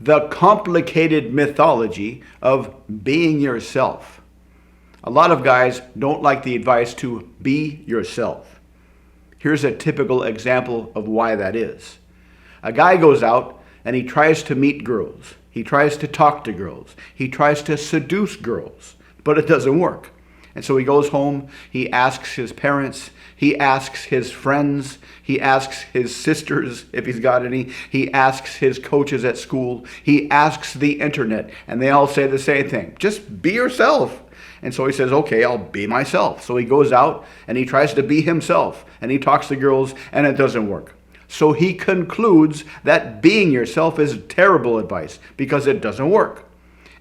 the complicated mythology of being yourself. A lot of guys don't like the advice to be yourself. Here's a typical example of why that is. A guy goes out and he tries to meet girls. He tries to talk to girls. He tries to seduce girls, but it doesn't work. And so he goes home, he asks his parents, he asks his friends, he asks his sisters, if he's got any, he asks his coaches at school, he asks the internet, and they all say the same thing: just be yourself. And so he says, okay, I'll be myself. So he goes out and he tries to be himself, and he talks to girls, and it doesn't work. So he concludes that being yourself is terrible advice because it doesn't work.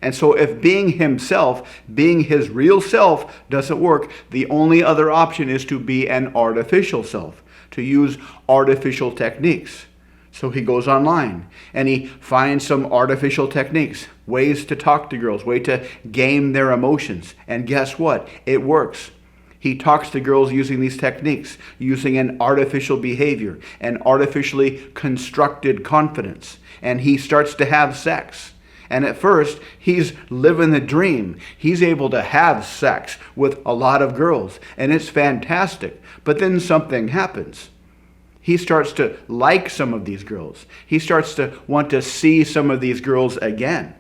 And so if being himself, being his real self doesn't work, the only other option is to be an artificial self, to use artificial techniques. So he goes online and he finds some artificial techniques, ways to talk to girls, way to game their emotions. And guess what? It works. He talks to girls using these techniques, using an artificial behavior, an artificially constructed confidence. And he starts to have sex. And at first, he's living the dream. He's able to have sex with a lot of girls, and it's fantastic. But then something happens. He starts to like some of these girls. He starts to want to see some of these girls again.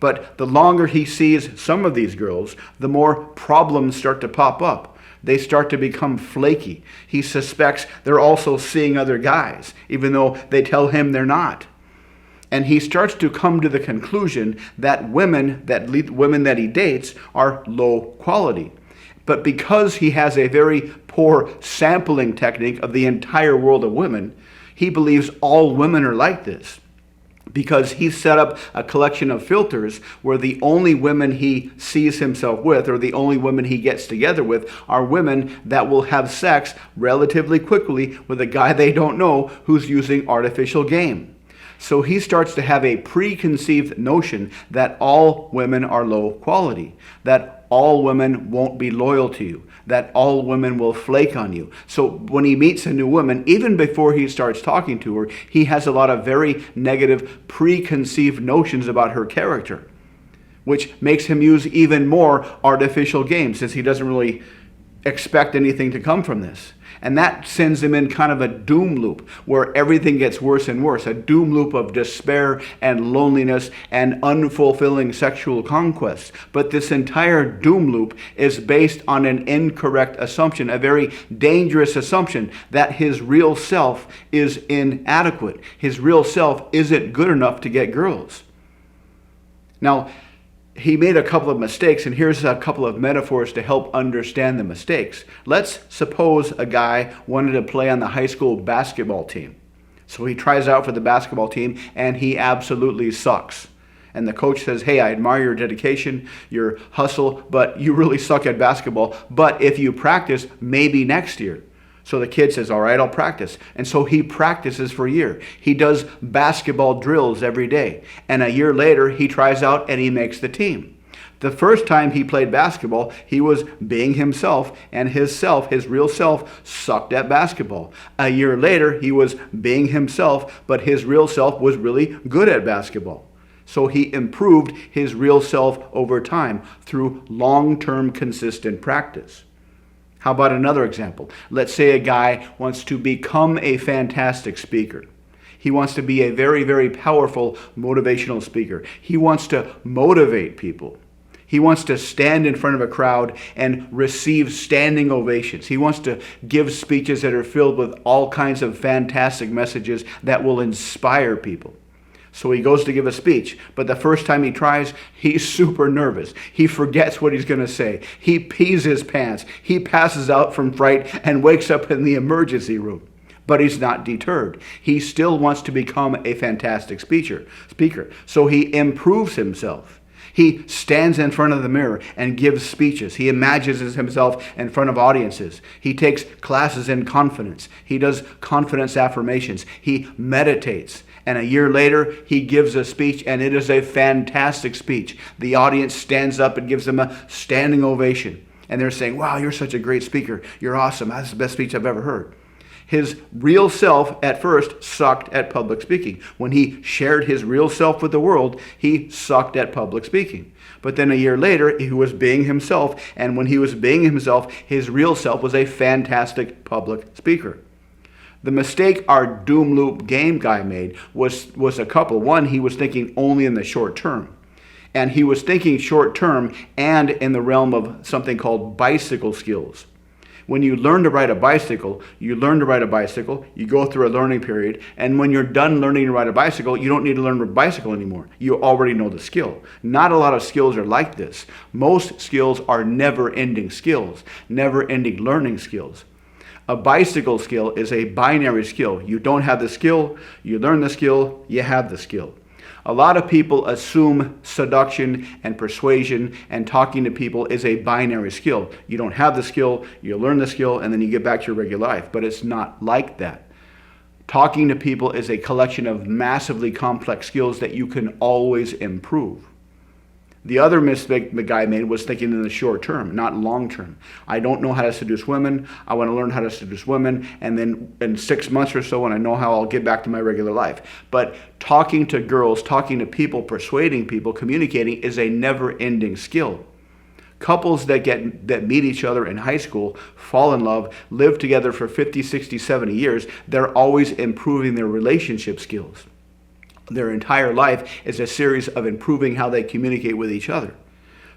But the longer he sees some of these girls, the more problems start to pop up. They start to become flaky. He suspects they're also seeing other guys, even though they tell him they're not. And he starts to come to the conclusion that women that he dates are low quality. But because he has a very poor sampling technique of the entire world of women, he believes all women are like this. Because he's set up a collection of filters where the only women he sees himself with, or the only women he gets together with, are women that will have sex relatively quickly with a guy they don't know who's using artificial game. So he starts to have a preconceived notion that all women are low quality, that all women won't be loyal to you, that all women will flake on you. So when he meets a new woman, even before he starts talking to her, he has a lot of very negative preconceived notions about her character, which makes him use even more artificial games since he doesn't really expect anything to come from this. And that sends him in kind of a doom loop where everything gets worse and worse, a doom loop of despair and loneliness and unfulfilling sexual conquests. But this entire doom loop is based on an incorrect assumption, a very dangerous assumption that his real self is inadequate. His real self isn't good enough to get girls. Now, he made a couple of mistakes, and here's a couple of metaphors to help understand the mistakes. Let's suppose a guy wanted to play on the high school basketball team. So he tries out for the basketball team, and he absolutely sucks. And the coach says, hey, I admire your dedication, your hustle, but you really suck at basketball. But if you practice, maybe next year. So the kid says, all right, I'll practice. And so he practices for a year. He does basketball drills every day. And a year later, he tries out and he makes the team. The first time he played basketball, he was being himself, and his real self, sucked at basketball. A year later, he was being himself, but his real self was really good at basketball. So he improved his real self over time through long-term consistent practice. How about another example? Let's say a guy wants to become a fantastic speaker. He wants to be a very, very powerful motivational speaker. He wants to motivate people. He wants to stand in front of a crowd and receive standing ovations. He wants to give speeches that are filled with all kinds of fantastic messages that will inspire people. So he goes to give a speech, but the first time he tries, he's super nervous. He forgets what he's going to say. He pees his pants. He passes out from fright and wakes up in the emergency room. But he's not deterred. He still wants to become a fantastic speaker. So he improves himself. He stands in front of the mirror and gives speeches. He imagines himself in front of audiences. He takes classes in confidence. He does confidence affirmations. He meditates. And a year later, he gives a speech, and it is a fantastic speech. The audience stands up and gives him a standing ovation. And they're saying, wow, you're such a great speaker. You're awesome. That's the best speech I've ever heard. His real self at first sucked at public speaking. When he shared his real self with the world, he sucked at public speaking. But then a year later, he was being himself, and when he was being himself, his real self was a fantastic public speaker. The mistake our doom loop game guy made was a couple. One, he was thinking only in the short term. And he was thinking short term and in the realm of something called bicycle skills. When you learn to ride a bicycle, you go through a learning period, and when you're done learning to ride a bicycle, you don't need to learn to bicycle anymore. You already know the skill. Not a lot of skills are like this. Most skills are never-ending skills, never-ending learning skills. A bicycle skill is a binary skill. You don't have the skill, you learn the skill, you have the skill. A lot of people assume seduction and persuasion and talking to people is a binary skill. You don't have the skill, you learn the skill, and then you get back to your regular life. But it's not like that. Talking to people is a collection of massively complex skills that you can always improve. The other mistake the guy made was thinking in the short term, not long term. I don't know how to seduce women. I want to learn how to seduce women. And then in 6 months or so, when I know how, I'll get back to my regular life. But talking to girls, talking to people, persuading people, communicating is a never-ending skill. Couples that meet each other in high school, fall in love, live together for 50, 60, 70 years, they're always improving their relationship skills. Their entire life is a series of improving how they communicate with each other.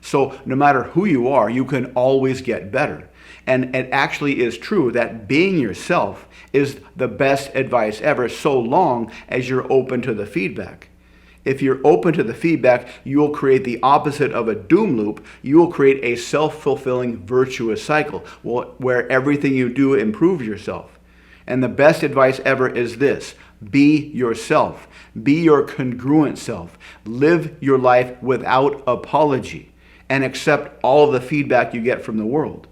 So no matter who you are, you can always get better. And it actually is true that being yourself is the best advice ever, so long as you're open to the feedback. If you're open to the feedback, you will create the opposite of a doom loop. You will create a self-fulfilling virtuous cycle where everything you do improves yourself. And the best advice ever is this: be yourself. Be your congruent self. Live your life without apology and accept all of the feedback you get from the world.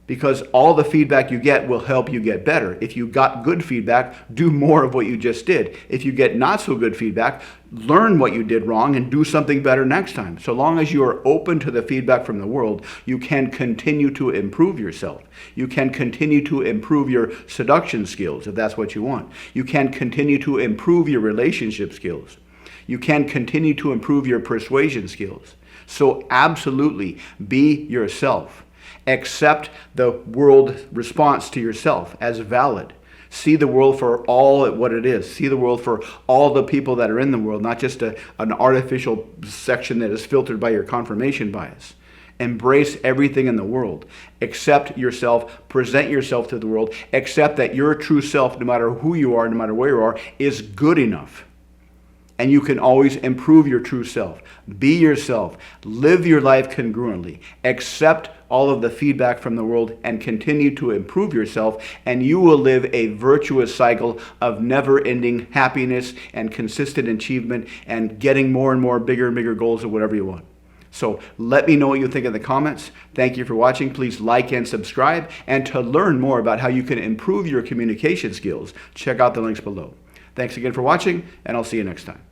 Because all the feedback you get will help you get better. If you got good feedback, do more of what you just did. If you get not so good feedback, learn what you did wrong and do something better next time. So long as you are open to the feedback from the world, you can continue to improve yourself. You can continue to improve your seduction skills, if that's what you want. You can continue to improve your relationship skills. You can continue to improve your persuasion skills. So absolutely, be yourself. Accept the world response to yourself as valid. See the world for all what it is. See the world for all the people that are in the world, not just an artificial section that is filtered by your confirmation bias. Embrace everything in the world. Accept yourself. Present yourself to the world. Accept that your true self, no matter who you are, no matter where you are, is good enough. And you can always improve your true self. Be yourself. Live your life congruently. Accept all of the feedback from the world and continue to improve yourself, and you will live a virtuous cycle of never-ending happiness and consistent achievement and getting more and more bigger and bigger goals of whatever you want. So let me know what you think in the comments. Thank you for watching. Please like and subscribe. And to learn more about how you can improve your communication skills, check out the links below. Thanks again for watching, and I'll see you next time.